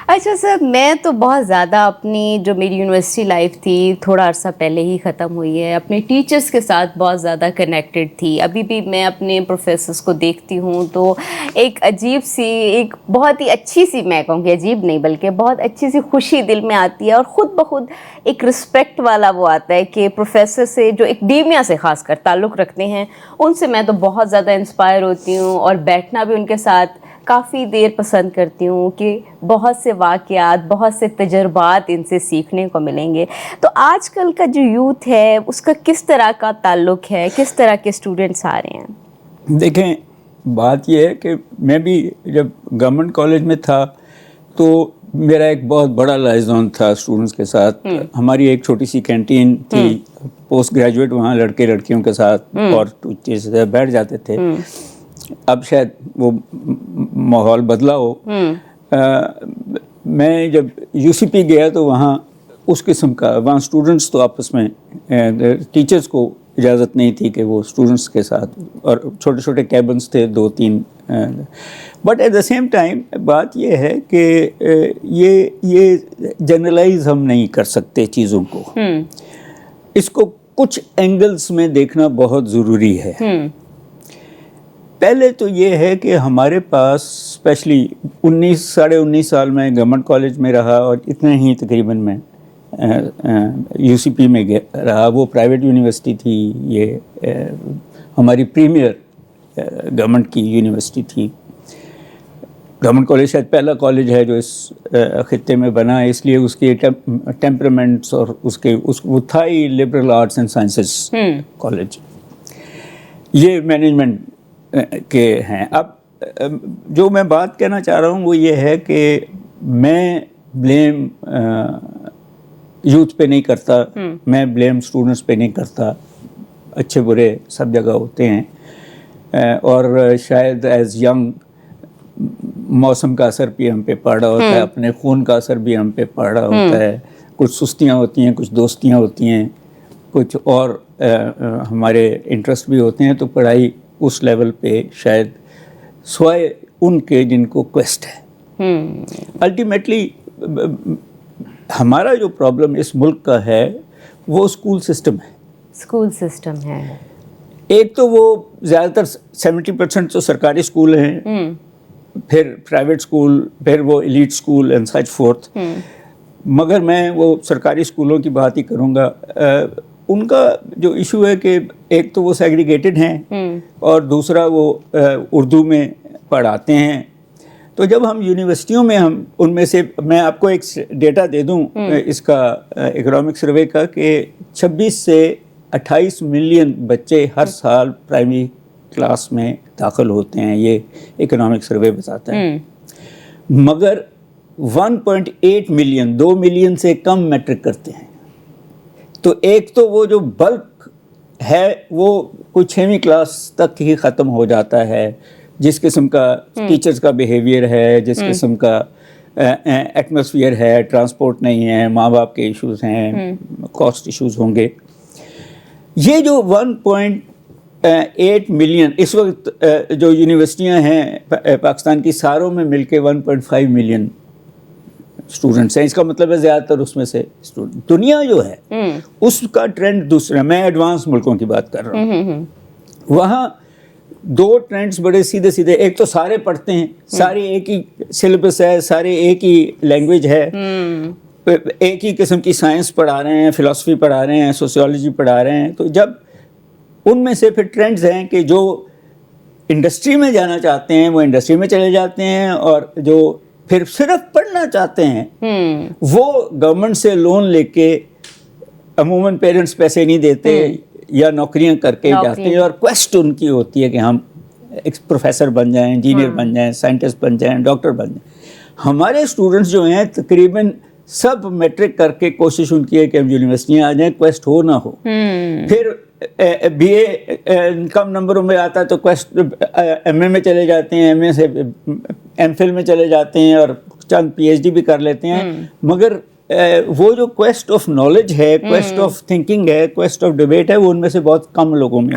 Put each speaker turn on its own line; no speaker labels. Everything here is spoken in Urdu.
اچھا سر، میں تو بہت زیادہ اپنی جو میری یونیورسٹی لائف تھی تھوڑا عرصہ پہلے ہی ختم ہوئی ہے، اپنے ٹیچرس کے ساتھ بہت زیادہ کنیکٹڈ تھی. ابھی بھی میں اپنے پروفیسرس کو دیکھتی ہوں تو ایک عجیب سی، ایک بہت ہی اچھی سی، میں کہوں گی عجیب نہیں بلکہ بہت اچھی سی خوشی دل میں آتی ہے، اور خود بخود ایک رسپیکٹ والا وہ آتا ہے کہ پروفیسر سے جو اکیڈیمیا سے خاص کر تعلق رکھتے ہیں ان سے میں تو بہت زیادہ انسپائر ہوتی ہوں، اور بیٹھنا بھی ان کے ساتھ کافی دیر پسند کرتی ہوں کہ بہت سے واقعات، بہت سے تجربات ان سے سیکھنے کو ملیں گے. تو آج کل کا جو یوتھ ہے اس کا کس طرح کا تعلق ہے، کس طرح کے اسٹوڈنٹس آ رہے ہیں؟
دیکھیں، بات یہ ہے کہ میں بھی جب گورنمنٹ کالج میں تھا تو میرا ایک بہت بڑا لائزون تھا اسٹوڈنٹس کے ساتھ. ہماری ایک چھوٹی سی کینٹین تھی، پوسٹ گریجویٹ وہاں لڑکے لڑکیوں کے ساتھ اور ٹیچرز بیٹھ جاتے تھے. اب شاید وہ ماحول بدلا ہو. میں جب یو سی پی گیا تو وہاں اس قسم کا، وہاں اسٹوڈنٹس تو آپس میں، ٹیچرز کو اجازت نہیں تھی کہ وہ اسٹوڈنٹس کے ساتھ، اور چھوٹے چھوٹے کیبنس تھے 2-3. But at the same time بات یہ ہے کہ یہ جنرلائز ہم نہیں کر سکتے چیزوں کو. اس کو کچھ اینگلز میں دیکھنا بہت ضروری ہے. پہلے تو یہ ہے کہ ہمارے پاس اسپیشلی 19 سال میں گورنمنٹ کالج میں رہا، اور اتنے ہی تقریباً میں یو سی پی میں رہا. وہ پرائیویٹ یونیورسٹی تھی، یہ ہماری پریمیئر گورنمنٹ کی یونیورسٹی تھی. گورنمنٹ کالج شاید پہلا کالج ہے جو اس خطے میں بنا ہے، اس لیے اس کے ٹیمپرامنٹس اور وہ تھا ہی liberal arts and sciences college. یہ مینجمنٹ کے ہیں. اب جو میں بات کہنا چاہ رہا ہوں وہ یہ ہے کہ میں بلیم یوتھ پہ نہیں کرتا، میں بلیم اسٹوڈنٹس پہ نہیں کرتا. اچھے برے سب جگہ ہوتے ہیں، اور شاید ایز ینگ موسم کا اثر بھی ہم پہ پڑ رہا ہوتا ہے، اپنے خون کا اثر بھی ہم پہ پڑ رہا ہوتا ہے. کچھ سستیاں ہوتی ہیں، کچھ دوستیاں ہوتی ہیں، کچھ اور ہمارے انٹرسٹ بھی ہوتے ہیں. تو پڑھائی اس لیول پہ شاید سوائے ان کے جن کو کویسٹ ہے. الٹیمیٹلی ہمارا جو پرابلم اس ملک کا ہے وہ اسکول سسٹم ہے.
اسکول سسٹم ہے.
ایک تو وہ زیادہ تر 70% تو سرکاری اسکول ہیں، پھر پرائیویٹ اسکول، پھر وہ elite school and such forth. مگر میں وہ سرکاری اسکولوں کی بات ہی کروں گا. ان کا جو ایشو ہے کہ ایک تو وہ سیگریگیٹڈ ہیں، اور دوسرا وہ اردو میں پڑھاتے ہیں. تو جب ہم یونیورسٹیوں میں ہم ان میں سے، میں آپ کو ایک ڈیٹا دے دوں اس کا اکنامک سروے کا، کہ 26 سے 28 ملین بچے ہر سال پرائمری کلاس میں داخل ہوتے ہیں، یہ اکنامک سروے بتاتا ہے. مگر 1.8 ملین، 2 ملین سے کم میٹرک کرتے ہیں. تو ایک تو وہ جو بلک ہے وہ کوئی 6ویں کلاس تک ہی ختم ہو جاتا ہے. جس قسم کا ٹیچرز کا بیہیویئر ہے، جس قسم کا ایٹماسفیئر ہے، ٹرانسپورٹ نہیں ہے، ماں باپ کے ایشوز ہیں، کاسٹ ایشوز ہوں گے. یہ جو 1.8 ملین اس وقت جو یونیورسٹیاں ہیں پاکستان کی، ساروں میں مل کے 1.5 ملین اسٹوڈنٹس ہیں. اس کا مطلب ہے زیادہ تر اس میں سے اسٹوڈنٹ. دنیا جو ہے اس کا ٹرینڈ دوسرا. میں ایڈوانس ملکوں کی بات کر رہا ہوں. وہاں 2 ٹرینڈز بڑے سیدھے سیدھے. ایک تو سارے پڑھتے ہیں، سارے ایک ہی سلیبس ہے، سارے ایک ہی لینگویج ہے، ایک ہی قسم کی سائنس پڑھا رہے ہیں، فلسفی پڑھا رہے ہیں، سوسیولوجی پڑھا رہے ہیں. تو جب ان میں سے پھر ٹرینڈز ہیں کہ جو انڈسٹری میں جانا چاہتے ہیں وہ انڈسٹری میں چلے جاتے ہیں، اور جو پھر صرف پڑھنا چاہتے ہیں وہ گورنمنٹ سے لون لے کے، عموماً پیرنٹس پیسے نہیں دیتے یا نوکریاں کر کے جاتے ہیں، اور کویسٹ ان کی ہوتی ہے کہ ہم ایک پروفیسر بن جائیں، انجینئر بن جائیں، سائنٹسٹ بن جائیں، ڈاکٹر بن جائیں. ہمارے اسٹوڈنٹس جو ہیں تقریباً سب میٹرک کر کے کوشش ان کی ہے کہ ہم یونیورسٹیاں آ جائیں، کویسٹ ہو نہ ہو. پھر بی اے کم نمبروں میں آتا ہے تو کویسٹ ایم اے میں چلے جاتے ہیں، ایم اے سے ایم فل میں چلے جاتے ہیں، اور چند پی ایچ ڈی بھی کر لیتے ہیں. مگر وہ جو کویسٹ آف نالج ہے، کویسٹ آف تھنکنگ ہے، کویسٹ آف ڈبیٹ ہے، وہ ان میں سے بہت کم لوگوں میں.